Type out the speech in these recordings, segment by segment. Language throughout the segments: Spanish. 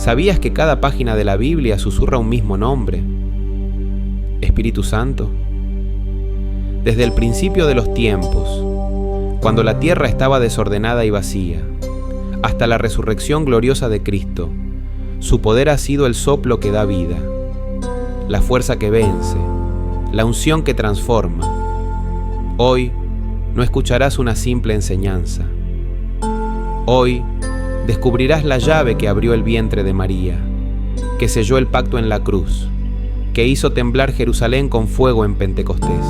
¿Sabías que cada página de la Biblia susurra un mismo nombre? Espíritu Santo. Desde el principio de los tiempos, cuando la tierra estaba desordenada y vacía, hasta la resurrección gloriosa de Cristo, su poder ha sido el soplo que da vida, la fuerza que vence, la unción que transforma. Hoy no escucharás una simple enseñanza. Hoy descubrirás la llave que abrió el vientre de María, que selló el pacto en la cruz, que hizo temblar Jerusalén con fuego en Pentecostés.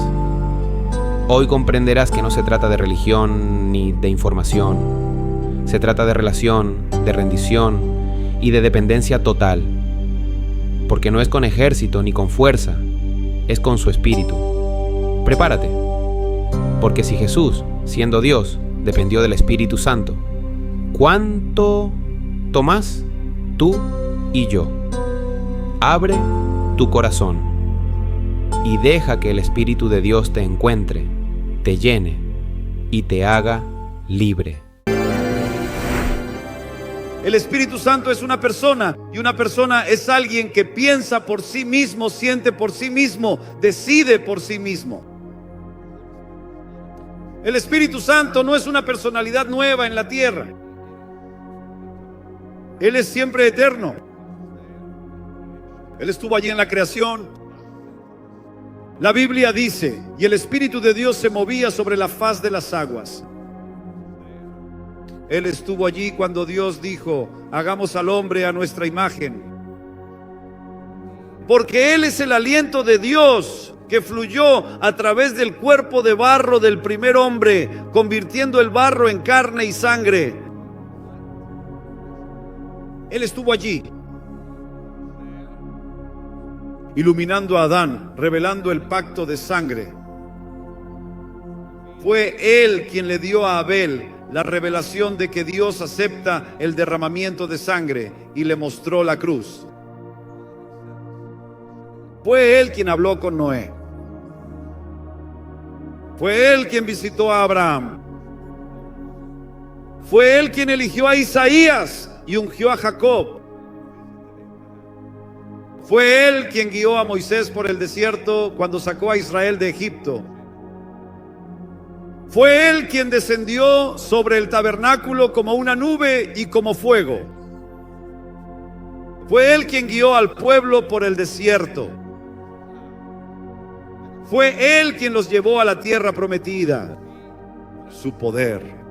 Hoy comprenderás que no se trata de religión ni de información. Se trata de relación, de rendición y de dependencia total. Porque no es con ejército ni con fuerza, es con su espíritu. Prepárate, porque si Jesús, siendo Dios, dependió del Espíritu Santo, ¿cuánto más tú y yo? Abre tu corazón y deja que el Espíritu de Dios te encuentre, te llene y te haga libre. El Espíritu Santo es una persona, y una persona es alguien que piensa por sí mismo, siente por sí mismo, decide por sí mismo. El Espíritu Santo no es una personalidad nueva en la tierra. Él es siempre eterno. Él estuvo allí en la creación. La Biblia dice, y el Espíritu de Dios se movía sobre la faz de las aguas. Él estuvo allí cuando Dios dijo, hagamos al hombre a nuestra imagen. Porque Él es el aliento de Dios que fluyó a través del cuerpo de barro del primer hombre, convirtiendo el barro en carne y sangre. Él estuvo allí, iluminando a Adán, revelando el pacto de sangre. Fue Él quien le dio a Abel la revelación de que Dios acepta el derramamiento de sangre y le mostró la cruz. Fue Él quien habló con Noé. Fue Él quien visitó a Abraham. Fue Él quien eligió a Isaías y ungió a Jacob. Fue Él quien guió a Moisés por el desierto cuando sacó a Israel de Egipto. Fue Él quien descendió sobre el tabernáculo como una nube y como fuego. Fue Él quien guió al pueblo por el desierto. Fue Él quien los llevó a la tierra prometida. Su poder.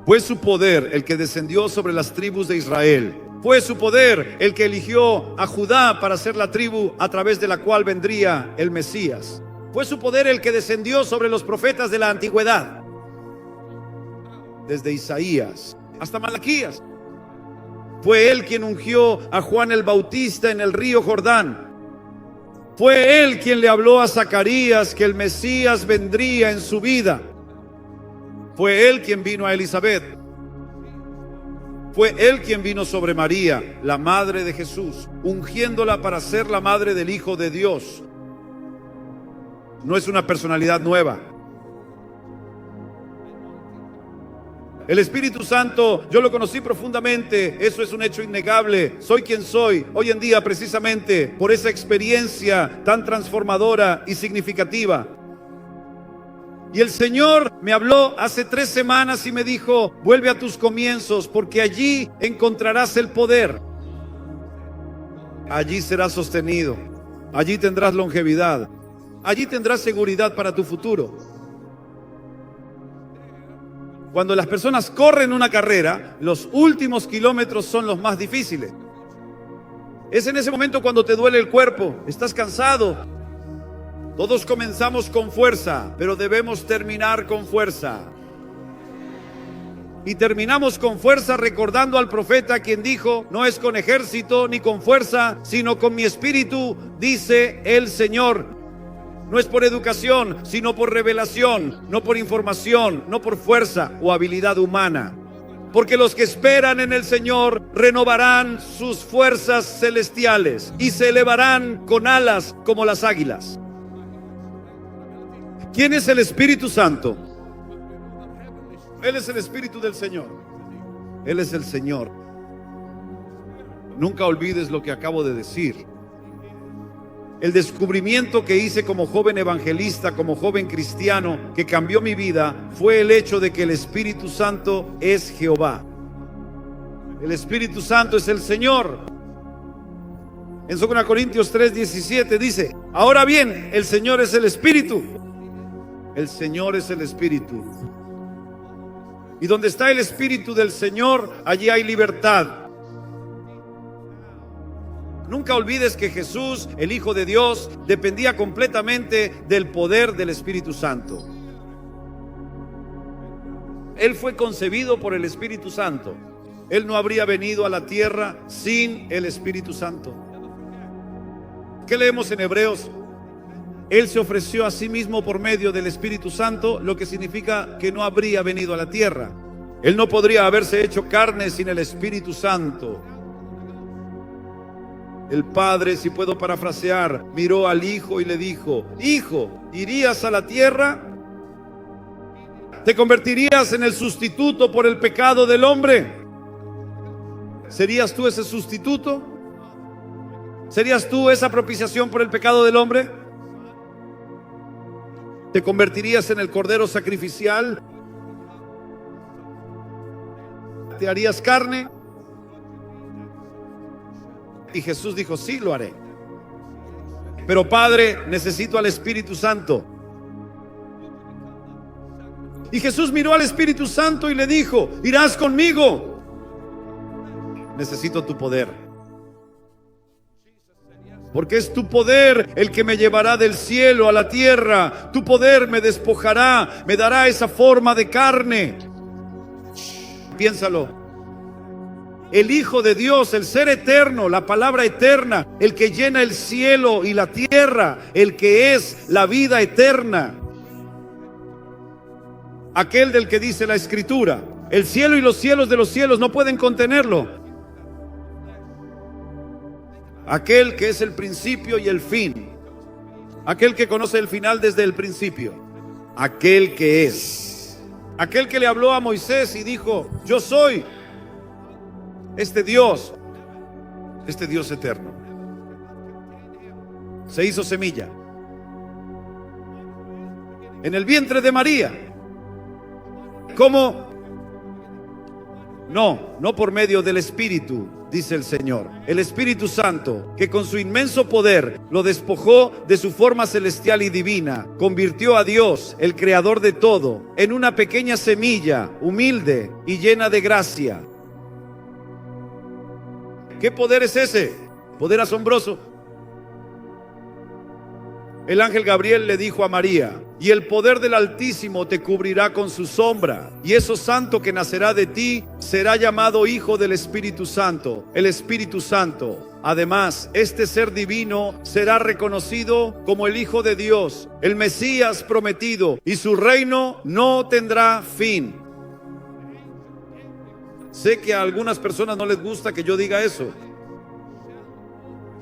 Fue su poder el que descendió sobre las tribus de Israel. Fue su poder el que eligió a Judá para ser la tribu a través de la cual vendría el Mesías. Fue su poder el que descendió sobre los profetas de la antigüedad, desde Isaías hasta Malaquías. Fue Él quien ungió a Juan el Bautista en el río Jordán. Fue Él quien le habló a Zacarías que el Mesías vendría en su vida. Fue Él quien vino a Elizabeth. Fue Él quien vino sobre María, la madre de Jesús, ungiéndola para ser la madre del Hijo de Dios. No es una personalidad nueva. El Espíritu Santo, yo lo conocí profundamente, eso es un hecho innegable. Soy quien soy hoy en día precisamente por esa experiencia tan transformadora y significativa. Y el Señor me habló hace 3 semanas y me dijo, vuelve a tus comienzos porque allí encontrarás el poder. Allí serás sostenido, allí tendrás longevidad. Allí tendrás seguridad para tu futuro. Cuando las personas corren una carrera, los últimos kilómetros son los más difíciles. Es en ese momento cuando te duele el cuerpo, estás cansado. Todos comenzamos con fuerza, pero debemos terminar con fuerza. Y terminamos con fuerza recordando al profeta quien dijo, no es con ejército ni con fuerza, sino con mi espíritu, dice el Señor. No es por educación, sino por revelación, no por información, no por fuerza o habilidad humana. Porque los que esperan en el Señor renovarán sus fuerzas celestiales y se elevarán con alas como las águilas. ¿Quién es el Espíritu Santo? Él es el Espíritu del Señor. Él es el Señor. Nunca olvides lo que acabo de decir. El descubrimiento que hice como joven evangelista, como joven cristiano, que cambió mi vida, fue el hecho de que el Espíritu Santo es Jehová. El Espíritu Santo es el Señor. En 2 Corintios 3:17 dice: ahora bien, el Señor es el Espíritu. El Señor es el Espíritu. Y donde está el Espíritu del Señor, allí hay libertad. Nunca olvides que Jesús, el Hijo de Dios, dependía completamente del poder del Espíritu Santo. Él fue concebido por el Espíritu Santo. Él no habría venido a la tierra sin el Espíritu Santo. ¿Qué leemos en Hebreos? Él se ofreció a sí mismo por medio del Espíritu Santo, lo que significa que no habría venido a la tierra. Él no podría haberse hecho carne sin el Espíritu Santo. El Padre, si puedo parafrasear, miró al Hijo y le dijo: Hijo, ¿irías a la tierra? ¿Te convertirías en el sustituto por el pecado del hombre? ¿Serías tú ese sustituto? ¿Serías tú esa propiciación por el pecado del hombre? ¿Te convertirías en el cordero sacrificial? ¿Te harías carne? Y Jesús dijo: sí, lo haré. Pero Padre, necesito al Espíritu Santo. Y Jesús miró al Espíritu Santo y le dijo: irás conmigo. Necesito tu poder. Porque es tu poder el que me llevará del cielo a la tierra. Tu poder me despojará, me dará esa forma de carne. Piénsalo. El Hijo de Dios, el ser eterno, la palabra eterna, el que llena el cielo y la tierra, el que es la vida eterna. Aquel del que dice la Escritura: el cielo y los cielos de los cielos no pueden contenerlo. Aquel que es el principio y el fin. Aquel que conoce el final desde el principio. Aquel que es. Aquel que le habló a Moisés y dijo: yo soy este Dios eterno. Se hizo semilla en el vientre de María. ¿Cómo? No por medio del Espíritu, dice el Señor. El Espíritu Santo, que con su inmenso poder lo despojó de su forma celestial y divina, convirtió a Dios, el creador de todo, en una pequeña semilla, humilde y llena de gracia. ¿Qué poder es ese? Poder asombroso. El ángel Gabriel le dijo a María: y el poder del Altísimo te cubrirá con su sombra, y eso santo que nacerá de ti será llamado Hijo del Espíritu Santo. El Espíritu Santo, además, este ser divino será reconocido como el Hijo de Dios, el Mesías prometido, y su reino no tendrá fin. Sé que a algunas personas no les gusta que yo diga eso.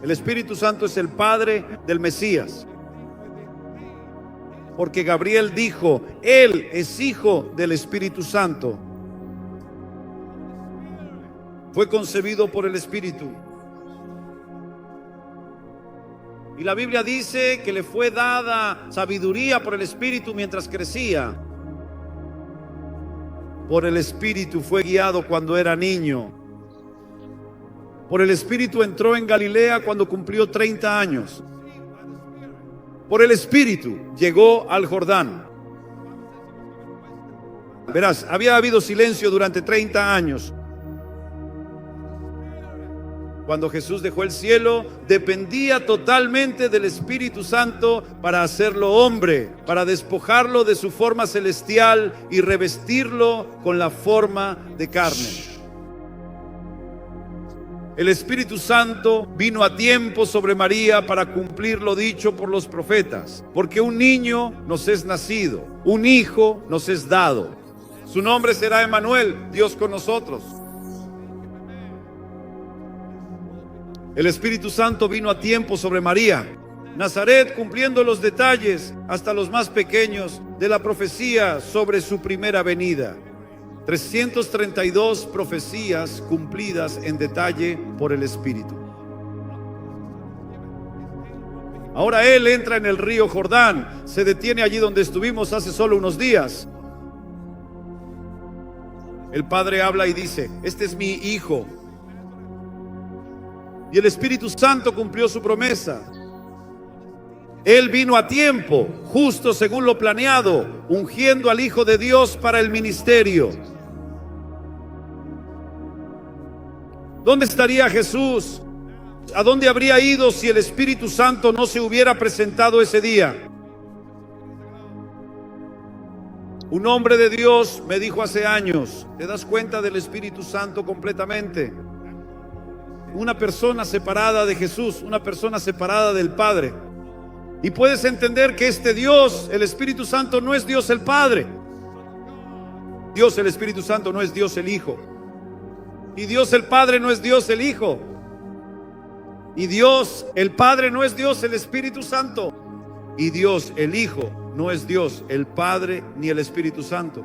El Espíritu Santo es el Padre del Mesías. Porque Gabriel dijo: Él es hijo del Espíritu Santo. Fue concebido por el Espíritu. Y la Biblia dice que le fue dada sabiduría por el Espíritu mientras crecía. Por el Espíritu fue guiado cuando era niño. Por el Espíritu entró en Galilea cuando cumplió 30 años. Por el Espíritu llegó al Jordán. Verás, había habido silencio durante 30 años. Cuando Jesús dejó el cielo, dependía totalmente del Espíritu Santo para hacerlo hombre, para despojarlo de su forma celestial y revestirlo con la forma de carne. El Espíritu Santo vino a tiempo sobre María para cumplir lo dicho por los profetas, porque un niño nos es nacido, un hijo nos es dado. Su nombre será Emmanuel, Dios con nosotros. El Espíritu Santo vino a tiempo sobre María. Nazaret, cumpliendo los detalles, hasta los más pequeños, de la profecía sobre su primera venida. 332 profecías cumplidas en detalle por el Espíritu. Ahora Él entra en el río Jordán, se detiene allí donde estuvimos hace solo unos días. El Padre habla y dice: este es mi Hijo. Y el Espíritu Santo cumplió su promesa. Él vino a tiempo, justo según lo planeado, ungiendo al Hijo de Dios para el ministerio. ¿Dónde estaría Jesús? ¿A dónde habría ido si el Espíritu Santo no se hubiera presentado ese día? Un hombre de Dios me dijo hace años: ¿te das cuenta del Espíritu Santo completamente? Una persona separada de Jesús, una persona separada del Padre. Y puedes entender que este Dios, el Espíritu Santo, no es Dios el Padre. Dios el Espíritu Santo no es Dios el Hijo. Y Dios el Padre no es Dios el Hijo. Y Dios el Padre no es Dios el Espíritu Santo. Y Dios el Hijo no es Dios el Padre ni el Espíritu Santo.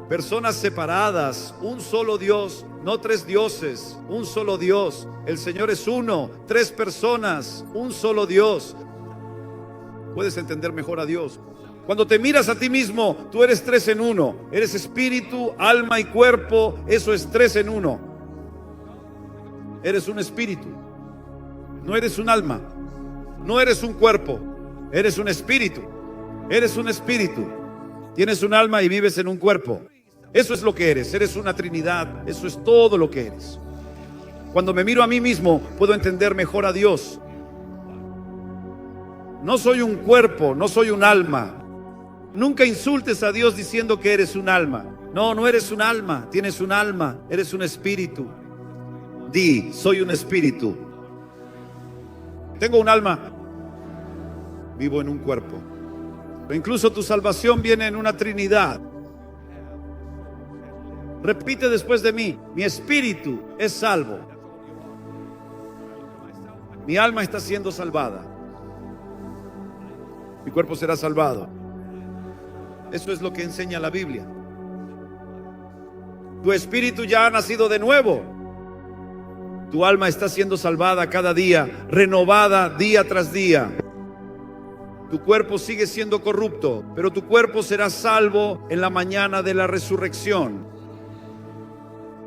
Personas separadas, un solo Dios, no tres dioses, un solo Dios. El Señor es uno, tres personas, un solo Dios. Puedes entender mejor a Dios. Cuando te miras a ti mismo, tú eres tres en uno. Eres espíritu, alma y cuerpo. Eso es tres en uno. Eres un espíritu. No eres un alma. No eres un cuerpo. Eres un espíritu. Eres un espíritu. Tienes un alma y vives en un cuerpo. Eso es lo que eres. Eres una trinidad. Eso es todo lo que eres. Cuando me miro a mí mismo, puedo entender mejor a Dios. No soy un cuerpo, no soy un alma. Nunca insultes a Dios diciendo que eres un alma. No, no eres un alma, tienes un alma, eres un espíritu. Di: soy un espíritu. Tengo un alma, vivo en un cuerpo. Pero incluso tu salvación viene en una trinidad. Repite después de mí: mi espíritu es salvo. Mi alma está siendo salvada. Mi cuerpo será salvado. Eso es lo que enseña la Biblia. Tu espíritu ya ha nacido de nuevo. Tu alma está siendo salvada cada día, renovada día tras día. Tu cuerpo sigue siendo corrupto, pero tu cuerpo será salvo en la mañana de la resurrección.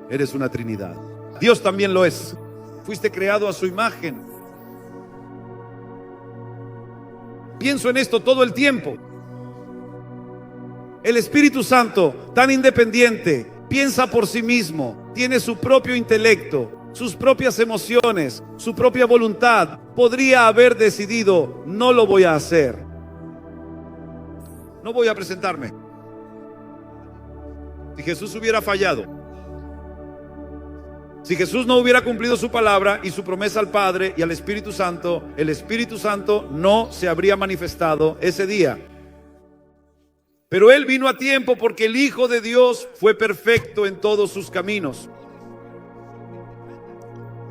Eres una trinidad. Dios también lo es. Fuiste creado a su imagen. Pienso en esto todo el tiempo. El Espíritu Santo, tan independiente, piensa por sí mismo, tiene su propio intelecto, sus propias emociones, su propia voluntad. Podría haber decidido: no lo voy a hacer. No voy a presentarme. Si Jesús hubiera fallado, si Jesús no hubiera cumplido su palabra y su promesa al Padre y al Espíritu Santo, el Espíritu Santo no se habría manifestado ese día. Pero Él vino a tiempo porque el Hijo de Dios fue perfecto en todos sus caminos.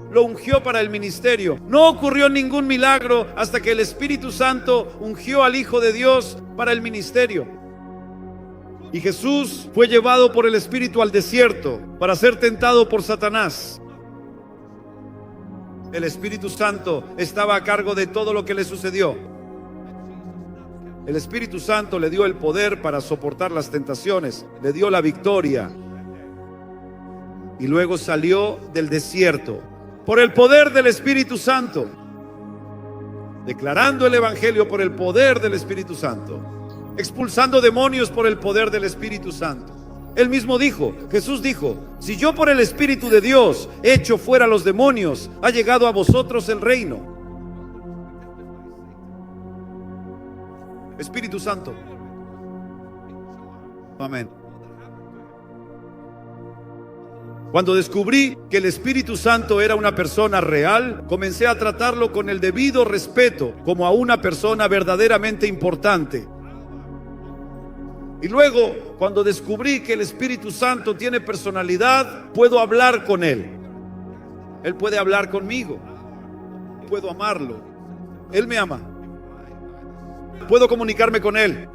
Lo ungió para el ministerio. No ocurrió ningún milagro hasta que el Espíritu Santo ungió al Hijo de Dios para el ministerio. Y Jesús fue llevado por el Espíritu al desierto para ser tentado por Satanás. El Espíritu Santo estaba a cargo de todo lo que le sucedió. El Espíritu Santo le dio el poder para soportar las tentaciones, le dio la victoria. Y luego salió del desierto por el poder del Espíritu Santo, declarando el Evangelio por el poder del Espíritu Santo, expulsando demonios por el poder del Espíritu Santo. Él mismo dijo, Jesús dijo: si yo por el Espíritu de Dios echo fuera los demonios, ha llegado a vosotros el reino. Espíritu Santo. Amén. Cuando descubrí que el Espíritu Santo era una persona real, comencé a tratarlo con el debido respeto, como a una persona verdaderamente importante. Y luego, cuando descubrí que el Espíritu Santo tiene personalidad, puedo hablar con Él. Él puede hablar conmigo. Puedo amarlo. Él me ama. Puedo comunicarme con Él.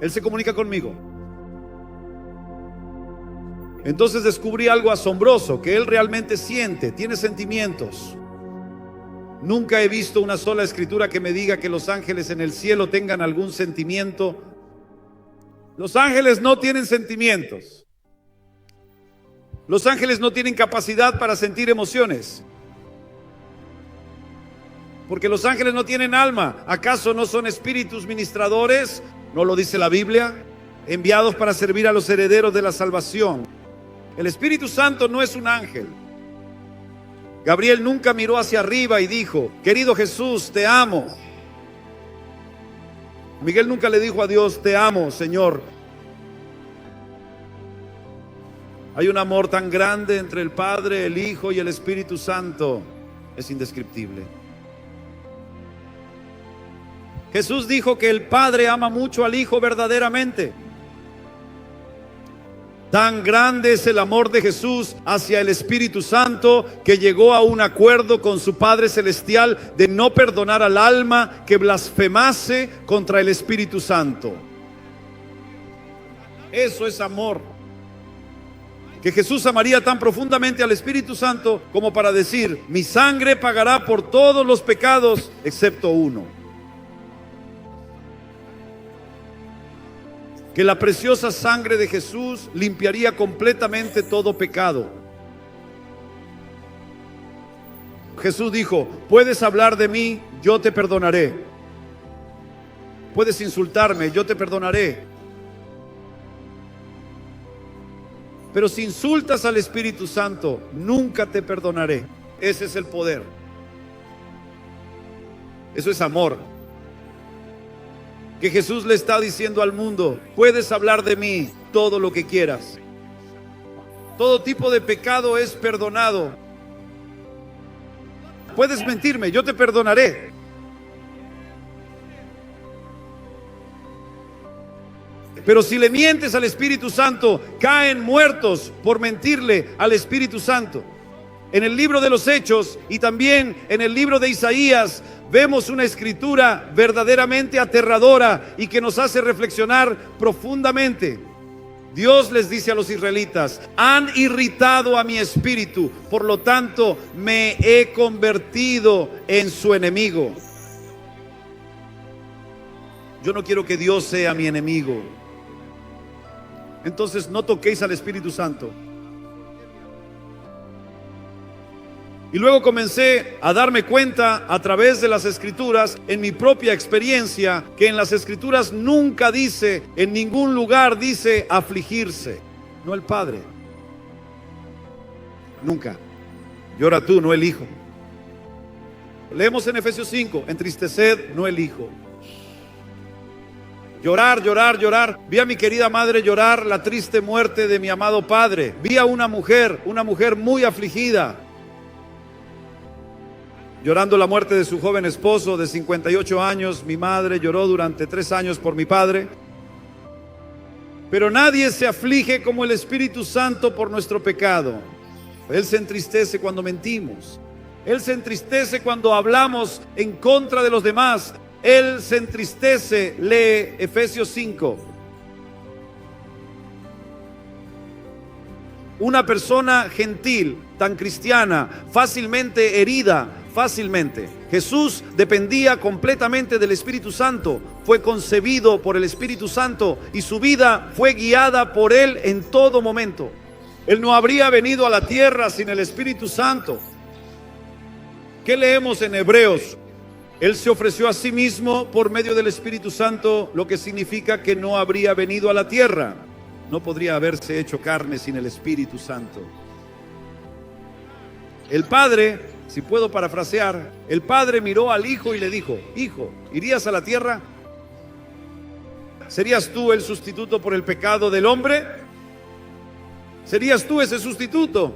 Él se comunica conmigo. Entonces descubrí algo asombroso, que Él realmente siente, tiene sentimientos. Nunca he visto una sola escritura que me diga que los ángeles en el cielo tengan algún sentimiento. Los ángeles no tienen sentimientos. Los ángeles no tienen capacidad para sentir emociones. Porque los ángeles no tienen alma. ¿Acaso no son espíritus ministradores? ¿No lo dice la Biblia? Enviados para servir a los herederos de la salvación. El Espíritu Santo no es un ángel. Gabriel nunca miró hacia arriba y dijo: querido Jesús, te amo. Miguel nunca le dijo a Dios: te amo, Señor. Hay un amor tan grande entre el Padre, el Hijo y el Espíritu Santo. Es indescriptible. Jesús dijo que el Padre ama mucho al Hijo verdaderamente. Tan grande es el amor de Jesús hacia el Espíritu Santo que llegó a un acuerdo con su Padre Celestial de no perdonar al alma que blasfemase contra el Espíritu Santo. Eso es amor. Que Jesús amaría tan profundamente al Espíritu Santo como para decir: mi sangre pagará por todos los pecados excepto uno. Que la preciosa sangre de Jesús limpiaría completamente todo pecado. Jesús dijo: puedes hablar de mí, yo te perdonaré. Puedes insultarme, yo te perdonaré. Pero si insultas al Espíritu Santo, nunca te perdonaré. Ese es el poder. Eso es amor. Que Jesús le está diciendo al mundo: puedes hablar de mí todo lo que quieras. Todo tipo de pecado es perdonado. Puedes mentirme, yo te perdonaré. Pero si le mientes al Espíritu Santo, caen muertos por mentirle al Espíritu Santo. En el libro de los Hechos y también en el libro de Isaías vemos una escritura verdaderamente aterradora y que nos hace reflexionar profundamente. Dios les dice a los israelitas: han irritado a mi espíritu, por lo tanto me he convertido en su enemigo. Yo no quiero que Dios sea mi enemigo. Entonces no toquéis al Espíritu Santo. Y luego comencé a darme cuenta a través de las Escrituras, en mi propia experiencia, que en las Escrituras nunca dice, en ningún lugar dice afligirse. No el Padre. Nunca. Llora tú, no el Hijo. Leemos en Efesios 5: entristeced, no el Hijo. Llorar, llorar, llorar. Vi a mi querida madre llorar la triste muerte de mi amado padre. Vi a una mujer muy afligida, llorando la muerte de su joven esposo de 58 años. Mi madre lloró durante 3 años por mi padre. Pero nadie se aflige como el Espíritu Santo por nuestro pecado. Él se entristece cuando mentimos. Él se entristece cuando hablamos en contra de los demás. Él se entristece. Lee Efesios 5. Una persona gentil, tan cristiana, fácilmente herida, fácilmente. Jesús dependía completamente del Espíritu Santo. Fue concebido por el Espíritu Santo y su vida fue guiada por Él en todo momento. Él no habría venido a la tierra sin el Espíritu Santo. ¿Qué leemos en Hebreos? Él se ofreció a sí mismo por medio del Espíritu Santo, lo que significa que no habría venido a la tierra. No podría haberse hecho carne sin el Espíritu Santo. El Padre, si puedo parafrasear, el Padre miró al Hijo y le dijo: Hijo, ¿irías a la tierra? ¿Serías tú el sustituto por el pecado del hombre? ¿Serías tú ese sustituto?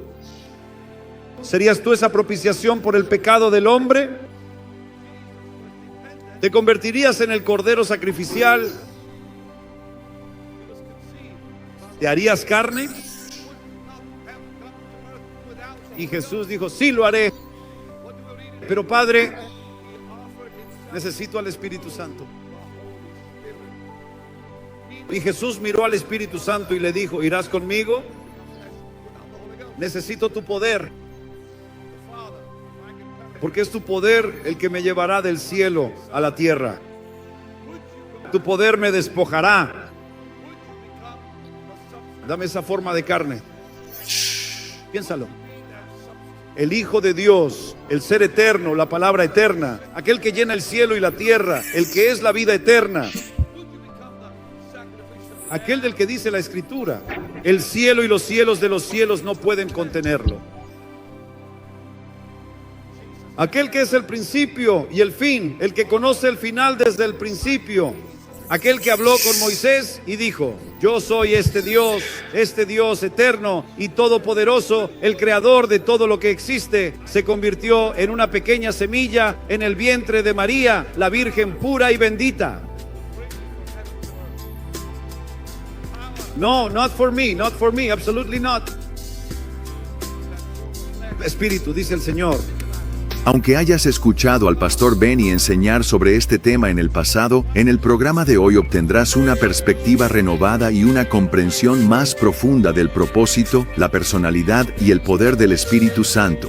¿Serías tú esa propiciación por el pecado del hombre? ¿Te convertirías en el cordero sacrificial? ¿Te harías carne? Y Jesús dijo: sí, lo haré. Pero Padre, necesito al Espíritu Santo. Y Jesús miró al Espíritu Santo y le dijo: ¿irás conmigo? necesito tu poder, porque es tu poder el que me llevará del cielo a la tierra. Tu poder me despojará. Dame esa forma de carne. Piénsalo. El Hijo de Dios, el ser eterno, la palabra eterna, aquel que llena el cielo y la tierra, el que es la vida eterna, aquel del que dice la Escritura, el cielo y los cielos de los cielos no pueden contenerlo. Aquel que es el principio y el fin, el que conoce el final desde el principio, aquel que habló con Moisés y dijo: yo soy este Dios eterno y todopoderoso, el creador de todo lo que existe, se convirtió en una pequeña semilla en el vientre de María, la Virgen pura y bendita. No, not for me, absolutely not. Espíritu, dice el Señor. Aunque hayas escuchado al pastor Benny enseñar sobre este tema en el pasado, en el programa de hoy obtendrás una perspectiva renovada y una comprensión más profunda del propósito, la personalidad y el poder del Espíritu Santo.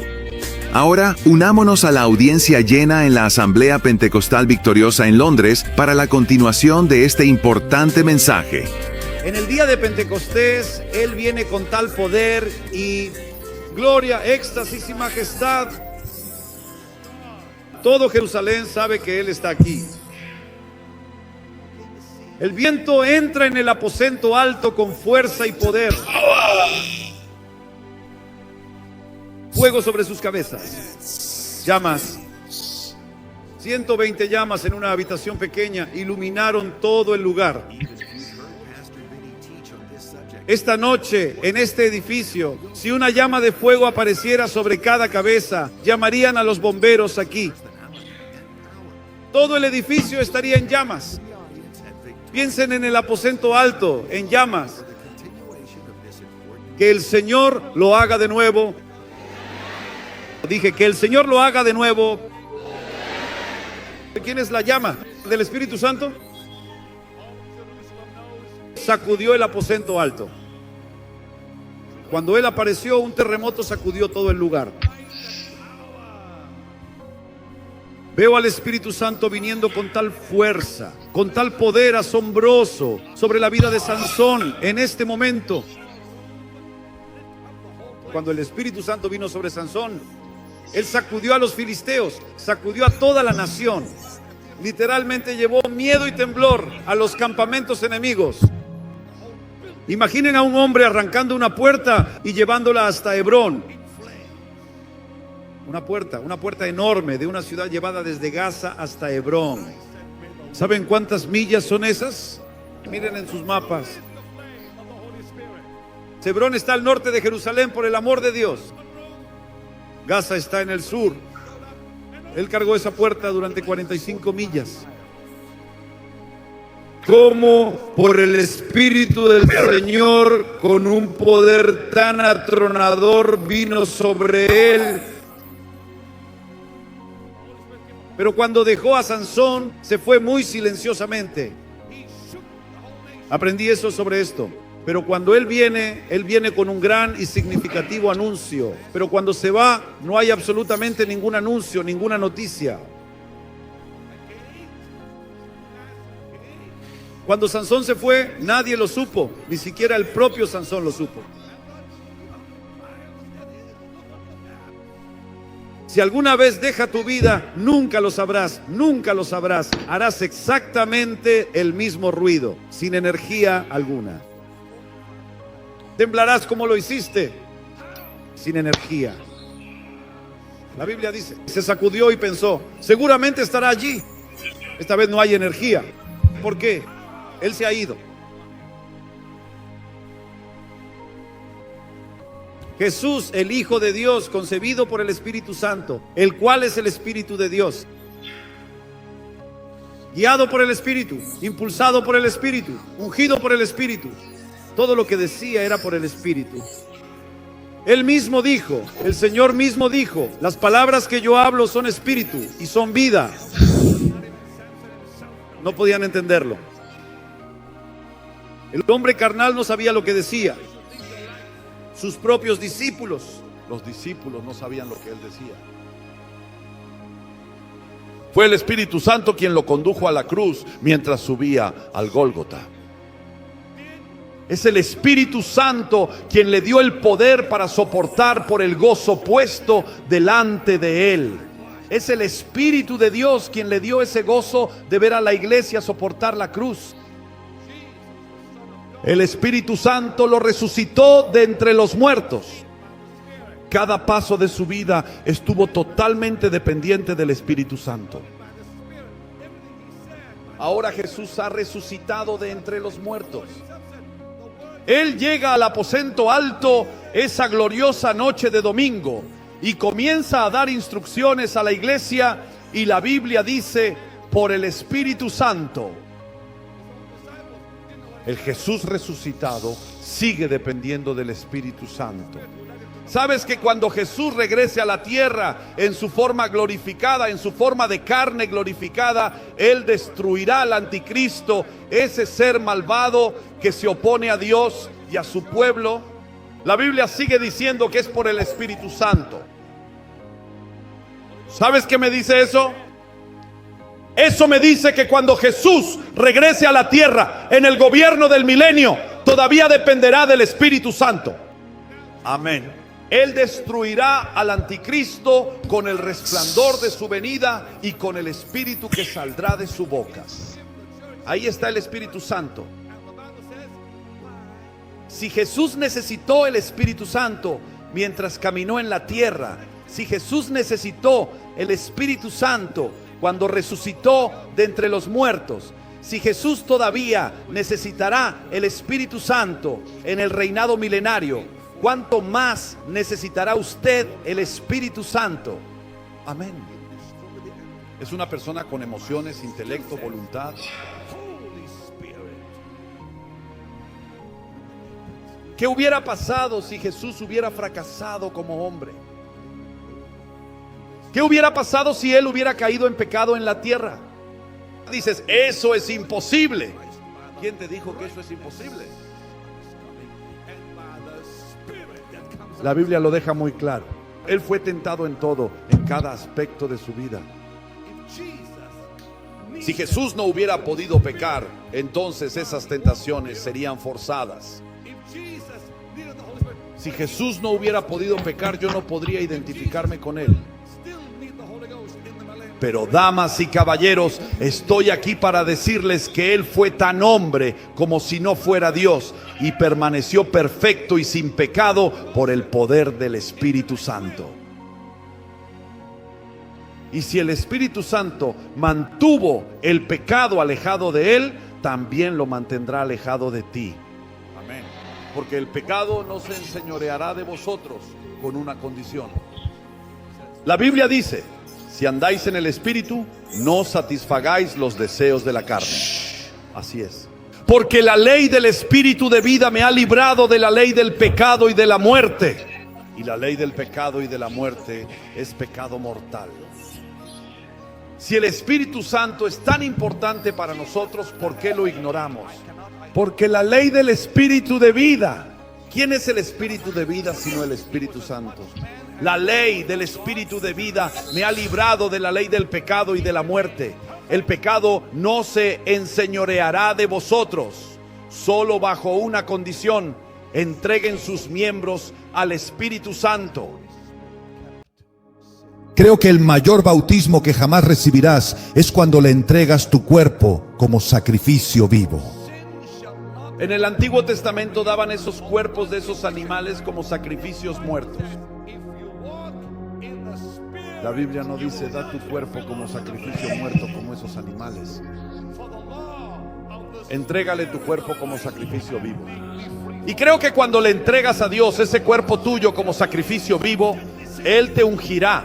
Ahora, unámonos a la audiencia llena en la Asamblea Pentecostal Victoriosa en Londres para la continuación de este importante mensaje. En el día de Pentecostés, Él viene con tal poder y gloria, éxtasis y majestad. Todo Jerusalén sabe que Él está aquí. El viento entra en el aposento alto con fuerza y poder. Fuego sobre sus cabezas. Llamas. 120 llamas en una habitación pequeña iluminaron todo el lugar. Esta noche, en este edificio, si una llama de fuego apareciera sobre cada cabeza, llamarían a los bomberos aquí. Todo el edificio estaría en llamas. Piensen en el aposento alto, en llamas. Que el Señor lo haga de nuevo. Dije que el Señor lo haga de nuevo. ¿Quién es la llama? ¿Del Espíritu Santo? Sacudió el aposento alto. Cuando Él apareció, un terremoto sacudió todo el lugar. Veo al Espíritu Santo viniendo con tal fuerza, con tal poder asombroso sobre la vida de Sansón en este momento. Cuando el Espíritu Santo vino sobre Sansón, Él sacudió a los filisteos, sacudió a toda la nación. Literalmente llevó miedo y temblor a los campamentos enemigos. Imaginen a un hombre arrancando una puerta y llevándola hasta Hebrón. Una puerta enorme de una ciudad llevada desde Gaza hasta Hebrón. ¿Saben cuántas millas son esas? Miren en sus mapas. Hebrón está al norte de Jerusalén, por el amor de Dios. Gaza está en el sur. Él cargó esa puerta durante 45 millas. Como por el Espíritu del Señor, con un poder tan atronador, vino sobre él. Pero cuando dejó a Sansón, se fue muy silenciosamente. Aprendí eso sobre esto. Pero cuando él viene con un gran y significativo anuncio. Pero cuando se va, no hay absolutamente ningún anuncio, ninguna noticia. Cuando Sansón se fue, nadie lo supo, ni siquiera el propio Sansón lo supo. Si alguna vez deja tu vida, nunca lo sabrás, nunca lo sabrás. Harás exactamente el mismo ruido, sin energía alguna. Temblarás como lo hiciste, sin energía. La Biblia dice, se sacudió y pensó, seguramente estará allí. Esta vez no hay energía. ¿Por qué? Él se ha ido. Jesús, el Hijo de Dios, concebido por el Espíritu Santo, el cual es el Espíritu de Dios. Guiado por el Espíritu, impulsado por el Espíritu, ungido por el Espíritu. Todo lo que decía era por el Espíritu. Él mismo dijo, el Señor mismo dijo, las palabras que yo hablo son espíritu y son vida. No podían entenderlo. El hombre carnal no sabía lo que decía. sus propios discípulos. Los discípulos no sabían lo que él decía. Fue el Espíritu Santo quien lo condujo a la cruz mientras subía al Gólgota. Es el Espíritu Santo quien le dio el poder para soportar por el gozo puesto delante de él. Es el Espíritu de Dios quien le dio ese gozo de ver a la iglesia soportar la cruz. El Espíritu Santo lo resucitó de entre los muertos. Cada paso de su vida estuvo totalmente dependiente del Espíritu Santo. Ahora Jesús ha resucitado de entre los muertos. Él llega al aposento alto esa gloriosa noche de domingo y comienza a dar instrucciones a la iglesia, y la Biblia dice: por el Espíritu Santo. El Jesús resucitado sigue dependiendo del Espíritu Santo. ¿Sabes que cuando Jesús regrese a la tierra en su forma glorificada, en su forma de carne glorificada, Él destruirá al anticristo, ese ser malvado que se opone a Dios y a su pueblo? La Biblia sigue diciendo que es por el Espíritu Santo. ¿Sabes qué me dice eso? Eso me dice que cuando Jesús regrese a la tierra en el gobierno del milenio, todavía dependerá del Espíritu Santo. Amén. Él destruirá al anticristo con el resplandor de su venida y con el espíritu que saldrá de su boca. Ahí está el Espíritu Santo. Si Jesús necesitó el Espíritu Santo mientras caminó en la tierra, si Jesús necesitó el Espíritu Santo cuando resucitó de entre los muertos, si Jesús todavía necesitará el Espíritu Santo en el reinado milenario, ¿cuánto más necesitará usted el Espíritu Santo? Amén. Es una persona con emociones, intelecto, voluntad. ¿Qué hubiera pasado si Jesús hubiera fracasado como hombre? ¿Qué hubiera pasado si Él hubiera caído en pecado en la tierra? Dices, eso es imposible. ¿Quién te dijo que eso es imposible? La Biblia lo deja muy claro. Él fue tentado en todo, en cada aspecto de su vida. Si Jesús no hubiera podido pecar, entonces esas tentaciones serían forzadas. Si Jesús no hubiera podido pecar, yo no podría identificarme con Él. Pero damas y caballeros, estoy aquí para decirles que Él fue tan hombre como si no fuera Dios, y permaneció perfecto y sin pecado por el poder del Espíritu Santo. Y si el Espíritu Santo mantuvo el pecado alejado de Él, también lo mantendrá alejado de ti. Amén. Porque el pecado no se enseñoreará de vosotros, con una condición. La Biblia dice: si andáis en el Espíritu, no satisfagáis los deseos de la carne. Así es. Porque la ley del Espíritu de vida me ha librado de la ley del pecado y de la muerte. Y la ley del pecado y de la muerte es pecado mortal. Si el Espíritu Santo es tan importante para nosotros, ¿por qué lo ignoramos? Porque la ley del Espíritu de vida. ¿Quién es el Espíritu de vida sino el Espíritu Santo? La ley del Espíritu de vida me ha librado de la ley del pecado y de la muerte. El pecado no se enseñoreará de vosotros, solo bajo una condición: entreguen sus miembros al Espíritu Santo. Creo que el mayor bautismo que jamás recibirás es cuando le entregas tu cuerpo como sacrificio vivo. En el Antiguo Testamento daban esos cuerpos de esos animales como sacrificios muertos. La Biblia no dice: da tu cuerpo como sacrificio muerto como esos animales. Entrégale tu cuerpo como sacrificio vivo. Y creo que cuando le entregas a Dios ese cuerpo tuyo como sacrificio vivo, Él te ungirá,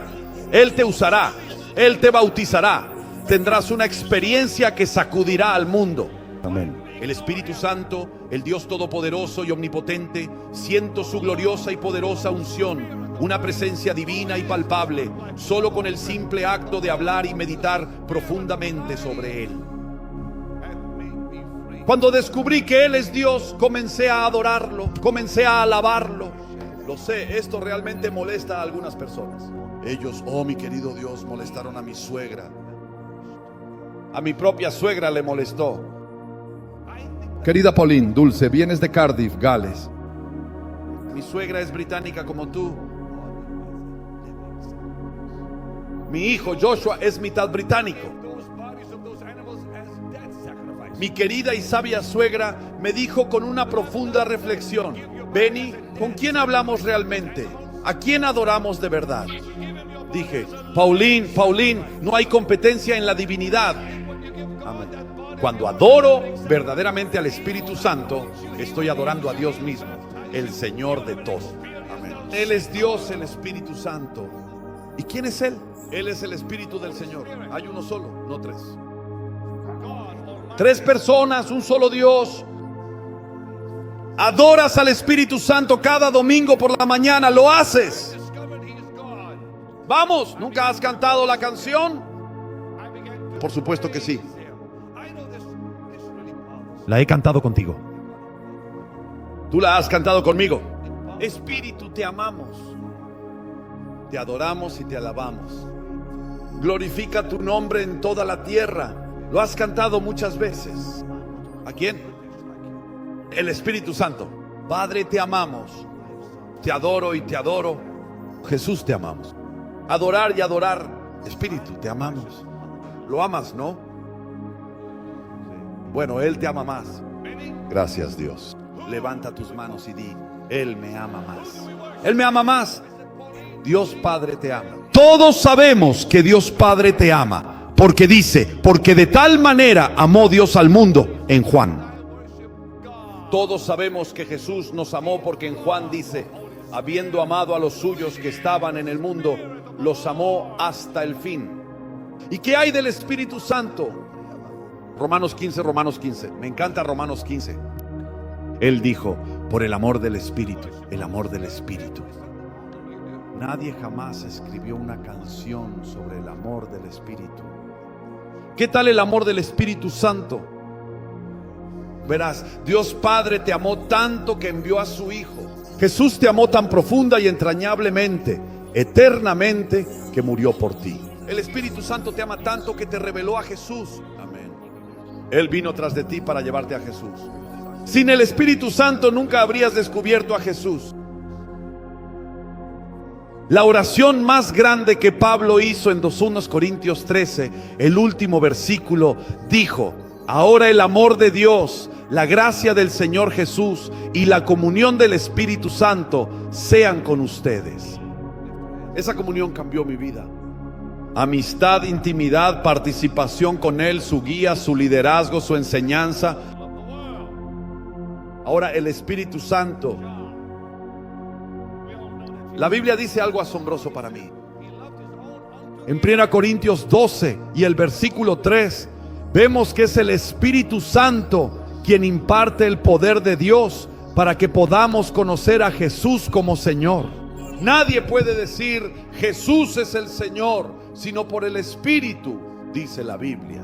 Él te usará, Él te bautizará. Tendrás una experiencia que sacudirá al mundo. Amén. El Espíritu Santo, el Dios todopoderoso y omnipotente, siento su gloriosa y poderosa unción, una presencia divina y palpable, solo con el simple acto de hablar y meditar profundamente sobre Él. Cuando descubrí que Él es Dios, comencé a adorarlo, comencé a alabarlo. Lo sé, esto realmente molesta a algunas personas. Ellos, oh mi querido Dios, molestaron a mi suegra. A mi propia suegra le molestó. Querida Pauline, dulce, vienes de Cardiff, Gales. Mi suegra es británica como tú. Mi hijo Joshua es mitad británico. Mi querida y sabia suegra me dijo con una profunda reflexión: Benny, ¿con quién hablamos realmente? ¿A quién adoramos de verdad? Dije, Pauline, no hay competencia en la divinidad. Amén. Cuando adoro verdaderamente al Espíritu Santo, estoy adorando a Dios mismo, el Señor de todo. Amén. Él es Dios, el Espíritu Santo. ¿Y quién es Él? Él es el Espíritu del Señor. Hay uno solo, no tres. Tres personas, un solo Dios. Adoras al Espíritu Santo cada domingo por la mañana, lo haces. Vamos, ¿nunca has cantado la canción? Por supuesto que sí. La he cantado contigo. Tú la has cantado conmigo. Espíritu, te amamos. Te adoramos y te alabamos. Glorifica tu nombre en toda la tierra. Lo has cantado muchas veces. ¿A quién? El Espíritu Santo. Padre, te amamos. Te adoro y te adoro. Jesús, te amamos. Adorar y adorar. Espíritu, te amamos. Lo amas, ¿no? Bueno, Él te ama más. Gracias, Dios. Levanta tus manos y di: Él me ama más. Él me ama más. Dios Padre te ama. Todos sabemos que Dios Padre te ama, porque dice: porque de tal manera amó Dios al mundo, en Juan. Todos sabemos que Jesús nos amó, porque en Juan dice: habiendo amado a los suyos que estaban en el mundo, los amó hasta el fin. ¿Y qué hay del Espíritu Santo? Romanos 15. Me encanta Romanos 15. Él dijo: por el amor del Espíritu, el amor del Espíritu. Nadie jamás escribió una canción sobre el amor del Espíritu. ¿Qué tal el amor del Espíritu Santo? Verás, Dios Padre te amó tanto que envió a su Hijo. Jesús te amó tan profunda y entrañablemente, eternamente, que murió por ti. El Espíritu Santo te ama tanto que te reveló a Jesús. Amén. Él vino tras de ti para llevarte a Jesús. Sin el Espíritu Santo nunca habrías descubierto a Jesús. La oración más grande que Pablo hizo en 2 Corintios 13, el último versículo, dijo: ahora el amor de Dios, la gracia del Señor Jesús y la comunión del Espíritu Santo sean con ustedes. Esa comunión cambió mi vida. Amistad, intimidad, participación con Él, su guía, su liderazgo, su enseñanza. Ahora el Espíritu Santo. La Biblia dice algo asombroso para mí. En 1 Corintios 12 y el versículo 3, vemos que es el Espíritu Santo quien imparte el poder de Dios para que podamos conocer a Jesús como Señor. Nadie puede decir Jesús es el Señor, sino por el Espíritu, dice la Biblia.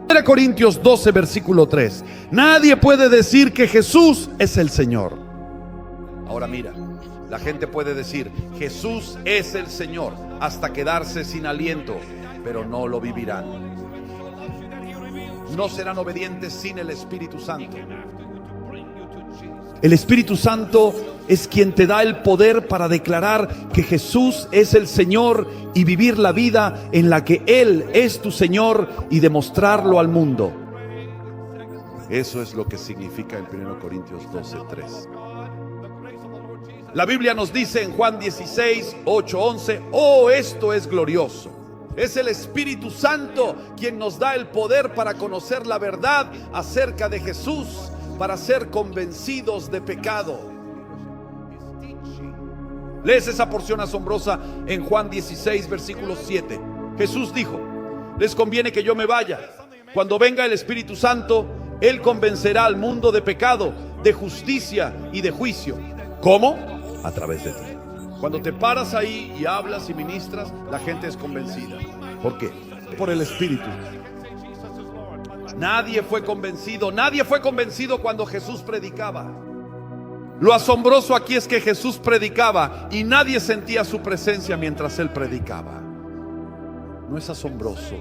1 Corintios 12, versículo 3. Nadie puede decir que Jesús es el Señor. Ahora mira, la gente puede decir Jesús es el Señor hasta quedarse sin aliento, pero no lo vivirán. No serán obedientes sin el Espíritu Santo. El Espíritu Santo es quien te da el poder para declarar que Jesús es el Señor y vivir la vida en la que Él es tu Señor y demostrarlo al mundo. Eso es lo que significa en 1 Corintios 12:3. La Biblia nos dice en Juan 16, 8, 11: oh, esto es glorioso. Es el Espíritu Santo quien nos da el poder para conocer la verdad acerca de Jesús, para ser convencidos de pecado. Lees esa porción asombrosa en Juan 16, versículo 7. Jesús dijo: les conviene que yo me vaya. Cuando venga el Espíritu Santo, Él convencerá al mundo de pecado, de justicia y de juicio. ¿Cómo? A través de ti. Cuando te paras ahí y hablas y ministras, la gente es convencida. ¿Por qué? Por el Espíritu. Nadie fue convencido cuando Jesús predicaba. Lo asombroso aquí es que Jesús predicaba y nadie sentía su presencia mientras Él predicaba. ¿No es asombroso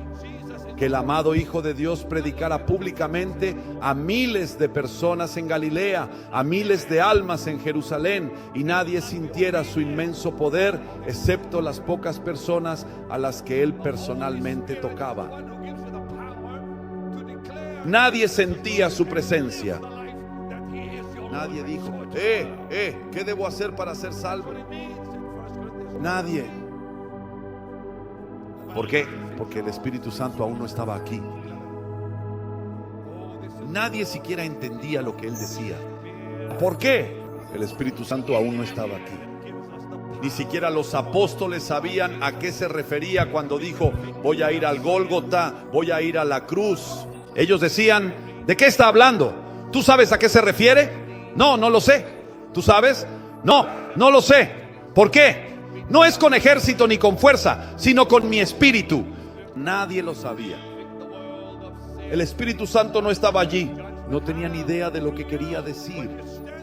que el amado Hijo de Dios predicara públicamente a miles de personas en Galilea, a miles de almas en Jerusalén, y nadie sintiera su inmenso poder, excepto las pocas personas a las que Él personalmente tocaba? Nadie sentía su presencia. Nadie dijo, ¿qué debo hacer para ser salvo? Nadie. ¿Por qué? Porque el Espíritu Santo aún no estaba aquí. Nadie siquiera entendía lo que Él decía. ¿Por qué? El Espíritu Santo aún no estaba aquí. Ni siquiera los apóstoles sabían a qué se refería cuando dijo, voy a ir al Gólgota, voy a ir a la cruz. Ellos decían, ¿de qué está hablando? ¿Tú sabes a qué se refiere? No, no lo sé. ¿Tú sabes? No, no lo sé. ¿Por qué? No es con ejército ni con fuerza, sino con mi espíritu. Nadie lo sabía. El Espíritu Santo no estaba allí. No tenía ni idea de lo que quería decir.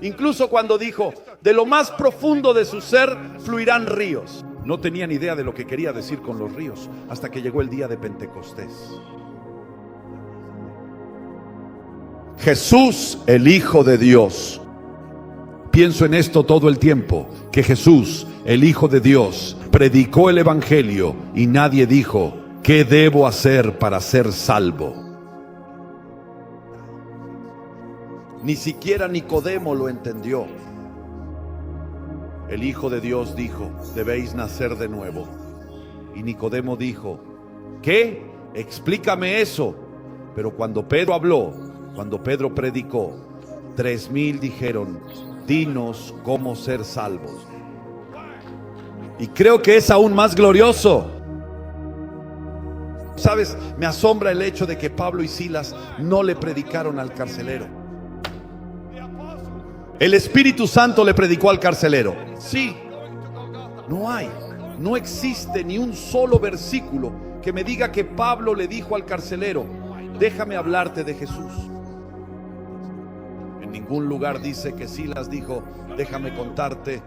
Incluso cuando dijo, de lo más profundo de su ser fluirán ríos. No tenía ni idea de lo que quería decir con los ríos, hasta que llegó el día de Pentecostés. Jesús, el Hijo de Dios. Pienso en esto todo el tiempo, que Jesús, el Hijo de Dios, predicó el Evangelio y nadie dijo, ¿qué debo hacer para ser salvo? Ni siquiera Nicodemo lo entendió. El Hijo de Dios dijo, debéis nacer de nuevo. Y Nicodemo dijo, ¿qué? Explícame eso. Pero cuando Pedro habló, cuando Pedro predicó, 3,000 dijeron, dinos cómo ser salvos. Y creo que es aún más glorioso. ¿Sabes? Me asombra el hecho de que Pablo y Silas no le predicaron al carcelero. El Espíritu Santo le predicó al carcelero. Sí. No existe ni un solo versículo que me diga que Pablo le dijo al carcelero, déjame hablarte de Jesús. En ningún lugar dice que Silas dijo, déjame contarte.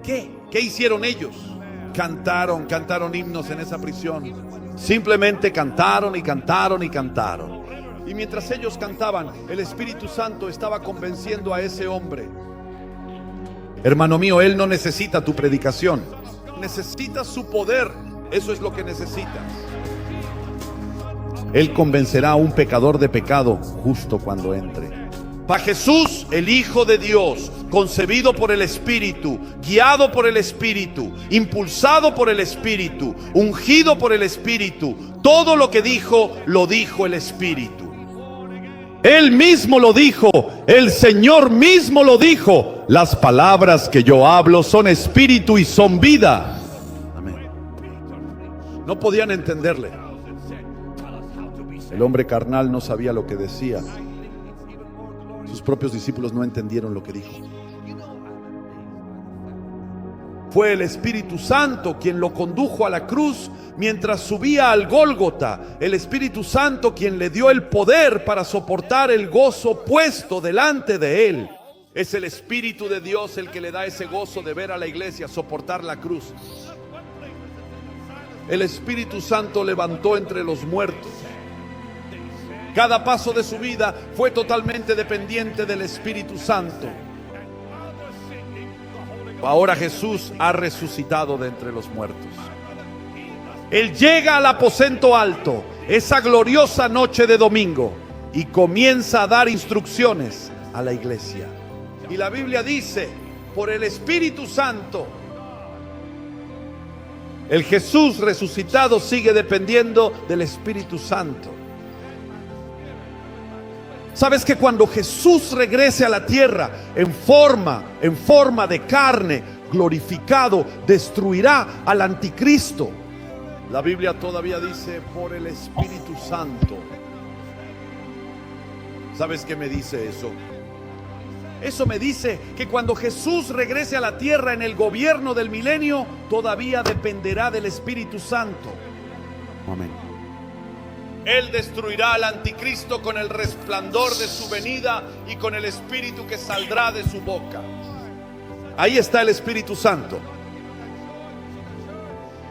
¿Qué hicieron ellos? Cantaron himnos en esa prisión. Simplemente cantaron y cantaron y cantaron. Y mientras ellos cantaban, el Espíritu Santo estaba convenciendo a ese hombre. Hermano mío, él no necesita tu predicación. Necesita su poder. Eso es lo que necesitas. Él convencerá a un pecador de pecado justo cuando entre. Para Jesús, el Hijo de Dios, concebido por el Espíritu, guiado por el Espíritu, impulsado por el Espíritu, ungido por el Espíritu, todo lo que dijo, lo dijo el Espíritu. Él mismo lo dijo, el Señor mismo lo dijo. Las palabras que yo hablo son espíritu y son vida. Amén. No podían entenderle. El hombre carnal no sabía lo que decía. Sus propios discípulos no entendieron lo que dijo. Fue el Espíritu Santo quien lo condujo a la cruz mientras subía al Gólgota. El Espíritu Santo quien le dio el poder para soportar el gozo puesto delante de él. Es el Espíritu de Dios el que le da ese gozo de ver a la iglesia soportar la cruz. El Espíritu Santo levantó entre los muertos. Cada paso de su vida fue totalmente dependiente del Espíritu Santo. Ahora Jesús ha resucitado de entre los muertos. Él llega al aposento alto, esa gloriosa noche de domingo, y comienza a dar instrucciones a la iglesia. Y la Biblia dice, por el Espíritu Santo, el Jesús resucitado sigue dependiendo del Espíritu Santo. ¿Sabes que cuando Jesús regrese a la tierra en forma de carne, glorificado, destruirá al anticristo? La Biblia todavía dice, por el Espíritu Santo. ¿Sabes qué me dice eso? Eso me dice que cuando Jesús regrese a la tierra en el gobierno del milenio, todavía dependerá del Espíritu Santo. Amén. Él destruirá al anticristo con el resplandor de su venida y con el espíritu que saldrá de su boca. Ahí está el Espíritu Santo.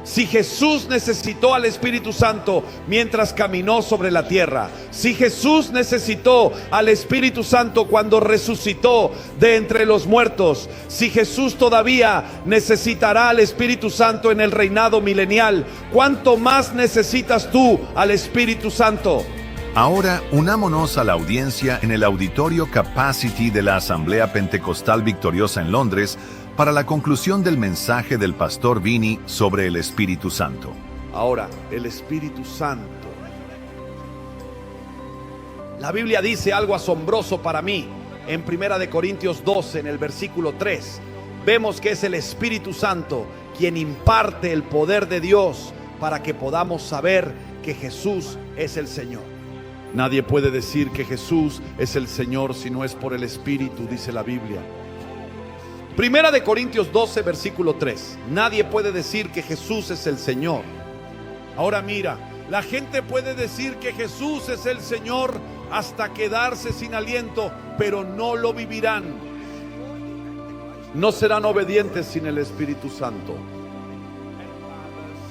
Si Jesús necesitó al Espíritu Santo mientras caminó sobre la tierra, si Jesús necesitó al Espíritu Santo cuando resucitó de entre los muertos, si Jesús todavía necesitará al Espíritu Santo en el reinado milenial, ¿cuánto más necesitas tú al Espíritu Santo? Ahora unámonos a la audiencia en el auditorio Capacity de la Asamblea Pentecostal Victoriosa en Londres para la conclusión del mensaje del pastor Vini sobre el Espíritu Santo. Ahora, el Espíritu Santo. La Biblia dice algo asombroso para mí. En 1 Corintios 12, en el versículo 3, vemos que es el Espíritu Santo quien imparte el poder de Dios para que podamos saber que Jesús es el Señor. Nadie puede decir que Jesús es el Señor si no es por el Espíritu, dice la Biblia. 1 Corintios 12, versículo 3. Nadie puede decir que Jesús es el Señor. Ahora mira, la gente puede decir que Jesús es el Señor hasta quedarse sin aliento, pero no lo vivirán. No serán obedientes sin el Espíritu Santo.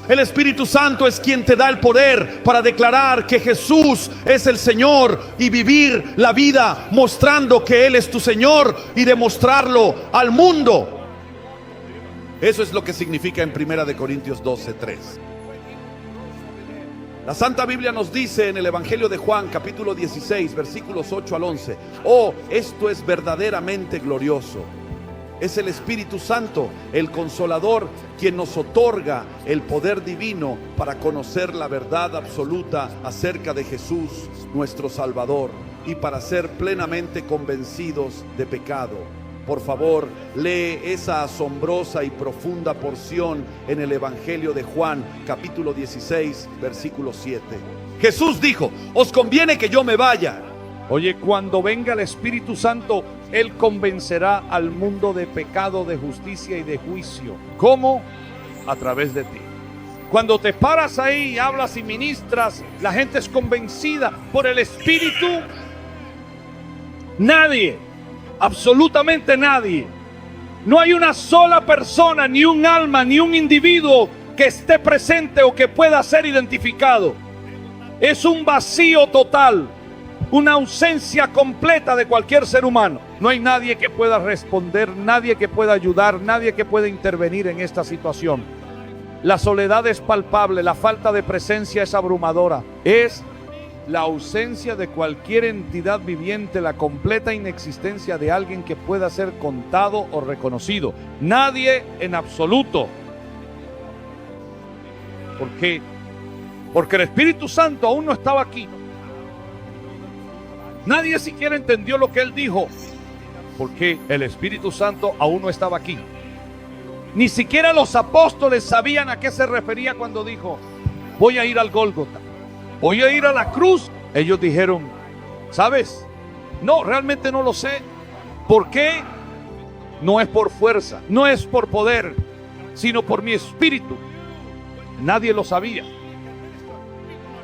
El Espíritu Santo es quien te da el poder para declarar que Jesús es el Señor y vivir la vida mostrando que Él es tu Señor y demostrarlo al mundo. Eso es lo que significa en 1 Corintios 12, 3. La Santa Biblia nos dice en el Evangelio de Juan, capítulo 16, versículos 8 al 11. Oh, esto es verdaderamente glorioso. Es el Espíritu Santo, el Consolador, quien nos otorga el poder divino para conocer la verdad absoluta acerca de Jesús, nuestro Salvador, y para ser plenamente convencidos de pecado. Por favor, lee esa asombrosa y profunda porción en el Evangelio de Juan, capítulo 16, versículo 7. Jesús dijo: os conviene que yo me vaya. Oye, cuando venga el Espíritu Santo, Él convencerá al mundo de pecado, de justicia y de juicio. ¿Cómo? A través de ti. Cuando te paras ahí y hablas y ministras, la gente es convencida por el Espíritu. Nadie, absolutamente nadie, no hay una sola persona, ni un alma, ni un individuo que esté presente o que pueda ser identificado. Es un vacío total, una ausencia completa de cualquier ser humano. No hay nadie que pueda responder, nadie que pueda ayudar, nadie que pueda intervenir en esta situación. La soledad es palpable, la falta de presencia es abrumadora. Es la ausencia de cualquier entidad viviente, la completa inexistencia de alguien que pueda ser contado o reconocido. Nadie en absoluto. ¿Por qué? Porque el Espíritu Santo aún no estaba aquí. Nadie siquiera entendió lo que Él dijo, porque el Espíritu Santo aún no estaba aquí. Ni siquiera los apóstoles sabían a qué se refería cuando dijo: voy a ir al Gólgota, voy a ir a la cruz. Ellos dijeron: ¿sabes? No, realmente no lo sé. ¿Por qué? No es por fuerza, no es por poder, sino por mi espíritu. Nadie lo sabía.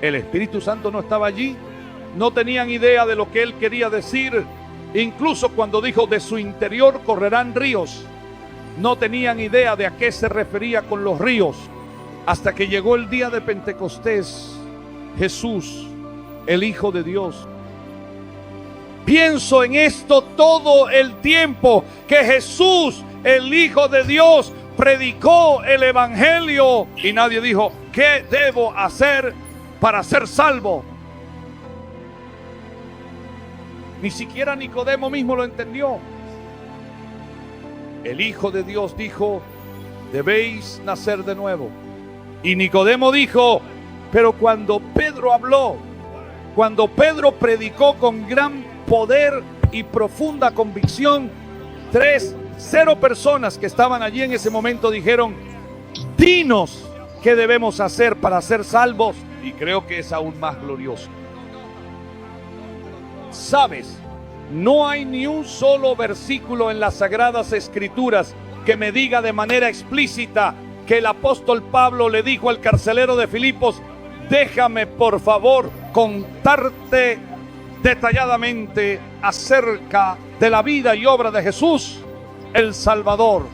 El Espíritu Santo no estaba allí. No tenían idea de lo que Él quería decir. Incluso cuando dijo: de su interior correrán ríos, no tenían idea de a qué se refería con los ríos. Hasta que llegó el día de Pentecostés, Jesús, el Hijo de Dios. Pienso en esto todo el tiempo, que Jesús, el Hijo de Dios, predicó el Evangelio y nadie dijo: ¿qué debo hacer para ser salvo? Ni siquiera Nicodemo mismo lo entendió. El Hijo de Dios dijo: debéis nacer de nuevo. Y Nicodemo dijo: pero cuando Pedro habló, cuando Pedro predicó con gran poder y profunda convicción, 0 personas que estaban allí en ese momento dijeron: dinos qué debemos hacer para ser salvos. Y creo que es aún más glorioso. ¿Sabes? No hay ni un solo versículo en las Sagradas Escrituras que me diga de manera explícita que el apóstol Pablo le dijo al carcelero de Filipos: déjame por favor contarte detalladamente acerca de la vida y obra de Jesús. el Salvador.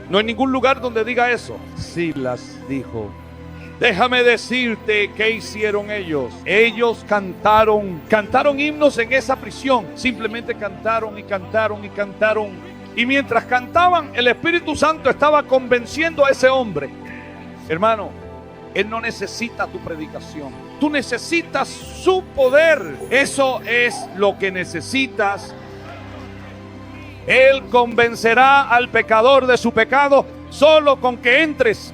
No hay ningún lugar donde diga eso. Silas dijo: déjame decirte qué hicieron ellos. Ellos cantaron himnos en esa prisión. Simplemente cantaron y cantaron y cantaron. Y mientras cantaban, el Espíritu Santo estaba convenciendo a ese hombre. Hermano, él no necesita tu predicación. Tú necesitas su poder. Eso es lo que necesitas. Él convencerá al pecador de su pecado solo con que entres.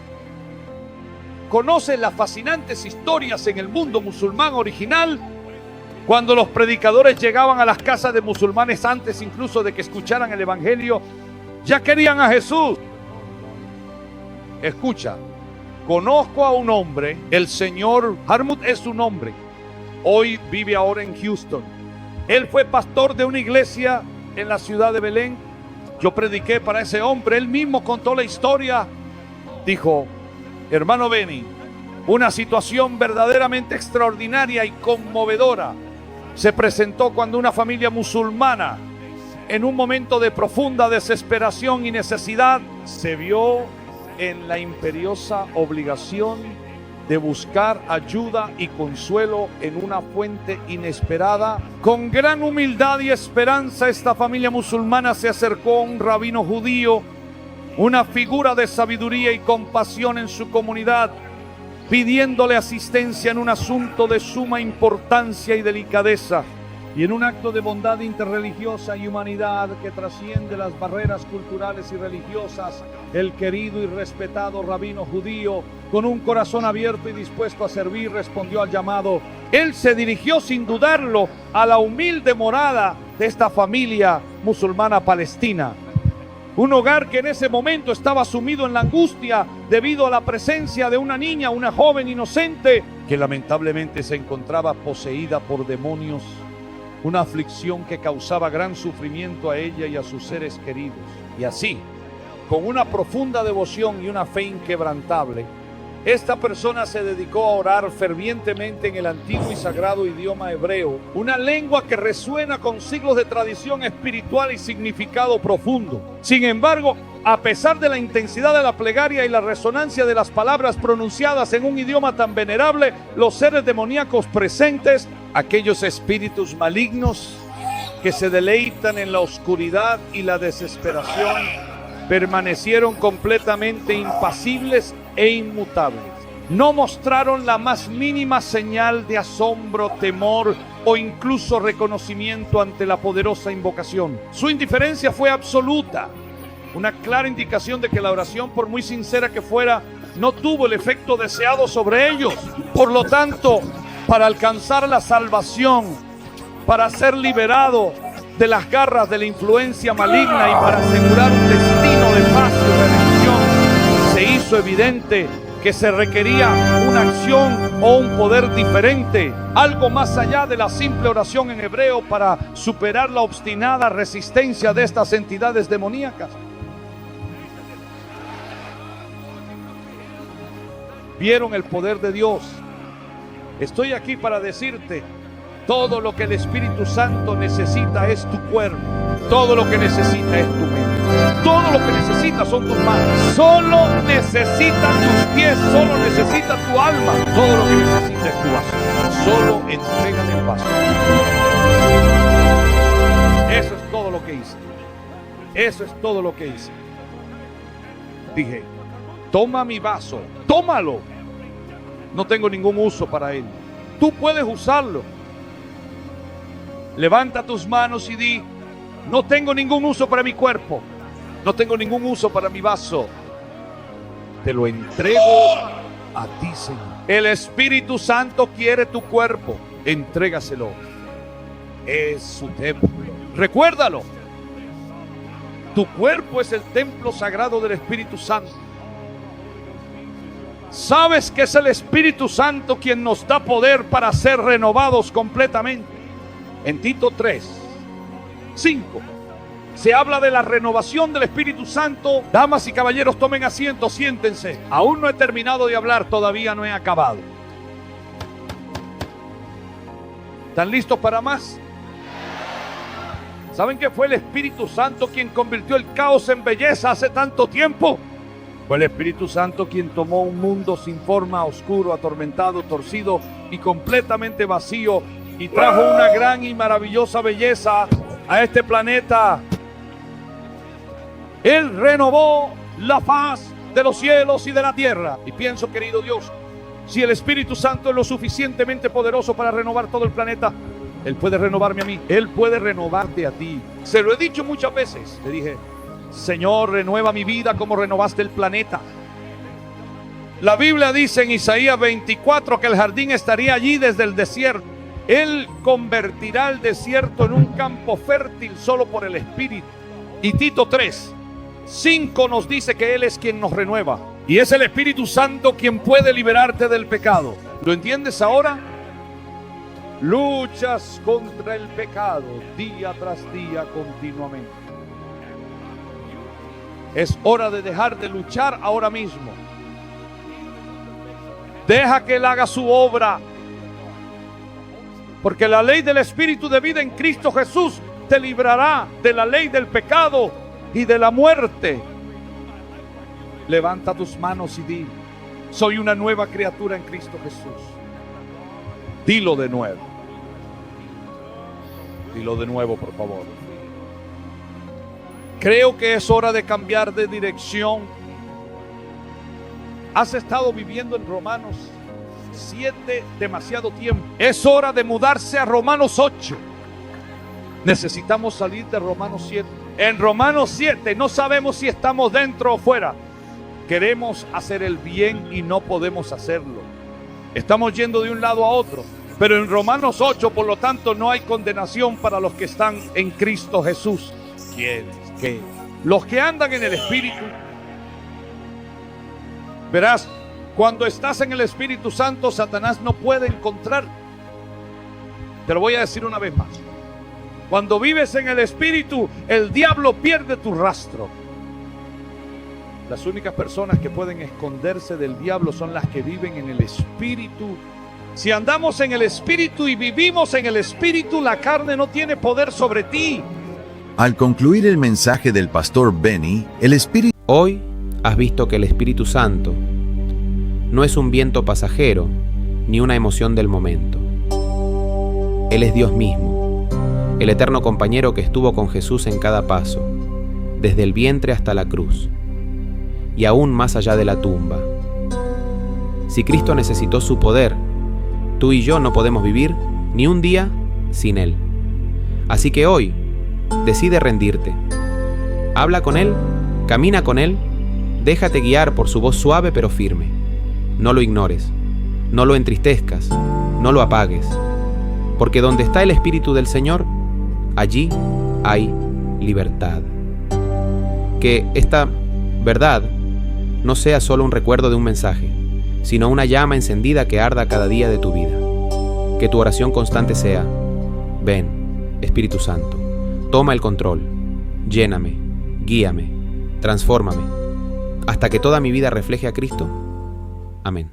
¿Conoces las fascinantes historias en el mundo musulmán original? Cuando los predicadores llegaban a las casas de musulmanes antes incluso de que escucharan el evangelio, ya querían a Jesús. Escucha, conozco a un hombre, el señor Harmut es su nombre. Hoy vive ahora en Houston. Él fue pastor de una iglesia en la ciudad de Belén. Yo prediqué para ese hombre. Él mismo contó la historia. Dijo: hermano Benny, una situación verdaderamente extraordinaria y conmovedora se presentó cuando una familia musulmana, en un momento de profunda desesperación y necesidad, se vio en la imperiosa obligación de buscar ayuda y consuelo en una fuente inesperada. Con gran humildad y esperanza, esta familia musulmana se acercó a un rabino judío, una figura de sabiduría y compasión en su comunidad, pidiéndole asistencia en un asunto de suma importancia y delicadeza. Y en un acto de bondad interreligiosa y humanidad que trasciende las barreras culturales y religiosas, el querido y respetado rabino judío, con un corazón abierto y dispuesto a servir, respondió al llamado. Él se dirigió sin dudarlo a la humilde morada de esta familia musulmana palestina. Un hogar que en ese momento estaba sumido en la angustia debido a la presencia de una niña, una joven inocente, que lamentablemente se encontraba poseída por demonios. Una aflicción que causaba gran sufrimiento a ella y a sus seres queridos. Y así, con una profunda devoción y una fe inquebrantable, esta persona se dedicó a orar fervientemente en el antiguo y sagrado idioma hebreo, una lengua que resuena con siglos de tradición espiritual y significado profundo. Sin embargo, a pesar de la intensidad de la plegaria y la resonancia de las palabras pronunciadas en un idioma tan venerable, los seres demoníacos presentes, aquellos espíritus malignos que se deleitan en la oscuridad y la desesperación, permanecieron completamente impasibles e inmutables. No mostraron la más mínima señal de asombro, temor o incluso reconocimiento ante la poderosa invocación. Su indiferencia fue absoluta, una clara indicación de que la oración, por muy sincera que fuera, no tuvo el efecto deseado sobre ellos. Por lo tanto, para alcanzar la salvación, para ser liberado de las garras de la influencia maligna y para asegurar un destino de paz y redención, se hizo evidente que se requería una acción o un poder diferente, algo más allá de la simple oración en hebreo para superar la obstinada resistencia de estas entidades demoníacas. Vieron el poder de Dios. Estoy aquí para decirte: todo lo que el Espíritu Santo necesita es tu cuerpo. Todo lo que necesita es tu mente. Todo lo que necesita son tus manos. Solo necesita tus pies. Solo necesita tu alma. Todo lo que necesita es tu vaso. Solo entrégale el vaso. Eso es todo lo que hice. Eso es todo lo que hice. Dije: toma mi vaso. Tómalo. No tengo ningún uso para él. Tú puedes usarlo. Levanta tus manos y di: no tengo ningún uso para mi cuerpo. No tengo ningún uso para mi vaso. Te lo entrego a ti, Señor. El Espíritu Santo quiere tu cuerpo. Entrégaselo. Es su templo. Recuérdalo. Tu cuerpo es el templo sagrado del Espíritu Santo. ¿Sabes que es el Espíritu Santo quien nos da poder para ser renovados completamente? En Tito 3:5 se habla de la renovación del Espíritu Santo. Damas y caballeros, tomen asiento, siéntense. Aún no he terminado de hablar, todavía no he acabado. ¿Están listos para más? ¿Saben que fue el Espíritu Santo quien convirtió el caos en belleza hace tanto tiempo? Fue el Espíritu Santo quien tomó un mundo sin forma, oscuro, atormentado, torcido y completamente vacío, y trajo una gran y maravillosa belleza a este planeta. Él renovó la faz de los cielos y de la tierra. Y pienso, querido Dios, si el Espíritu Santo es lo suficientemente poderoso para renovar todo el planeta, Él puede renovarme a mí, Él puede renovarte a ti. Se lo he dicho muchas veces. Le dije: Señor, renueva mi vida como renovaste el planeta. La Biblia dice en Isaías 24 que el jardín estaría allí desde el desierto. Él convertirá el desierto en un campo fértil solo por el Espíritu. Y Tito 3:5 nos dice que Él es quien nos renueva. Y es el Espíritu Santo quien puede liberarte del pecado. ¿Lo entiendes ahora? Luchas contra el pecado día tras día continuamente. Es hora de dejar de luchar ahora mismo. Deja que Él haga su obra. Porque la ley del Espíritu de vida en Cristo Jesús te librará de la ley del pecado y de la muerte. Levanta tus manos y di: soy una nueva criatura en Cristo Jesús. Dilo de nuevo. Dilo de nuevo, por favor. Creo que es hora de cambiar de dirección. Has estado viviendo en Romanos 7 demasiado tiempo. Es hora de mudarse a Romanos 8. Necesitamos salir de Romanos 7. En Romanos 7 no sabemos si estamos dentro o fuera. Queremos hacer el bien y no podemos hacerlo. Estamos yendo de un lado a otro. Pero en Romanos 8, por lo tanto, no hay condenación para los que están en Cristo Jesús. ¿Quiénes? ¿Qué? Los que andan en el Espíritu. Verás, cuando estás en el Espíritu Santo, Satanás no puede encontrar. Te lo voy a decir una vez más. Cuando vives en el Espíritu, el diablo pierde tu rastro. Las únicas personas que pueden esconderse del diablo son las que viven en el Espíritu. Si andamos en el Espíritu y vivimos en el Espíritu, la carne no tiene poder sobre ti. Al concluir el mensaje del pastor Benny, el Espíritu... Hoy has visto que el Espíritu Santo no es un viento pasajero ni una emoción del momento. Él es Dios mismo, el eterno compañero que estuvo con Jesús en cada paso, desde el vientre hasta la cruz, y aún más allá de la tumba. Si Cristo necesitó su poder, tú y yo no podemos vivir ni un día sin Él. Así que hoy, decide rendirte. Habla con Él, camina con Él, déjate guiar por su voz suave pero firme. No lo ignores, no lo entristezcas, no lo apagues. Porque donde está el Espíritu del Señor, allí hay libertad. Que esta verdad no sea solo un recuerdo de un mensaje, sino una llama encendida que arda cada día de tu vida. Que tu oración constante sea: ven, Espíritu Santo, toma el control, lléname, guíame, transfórmame, hasta que toda mi vida refleje a Cristo. Amén.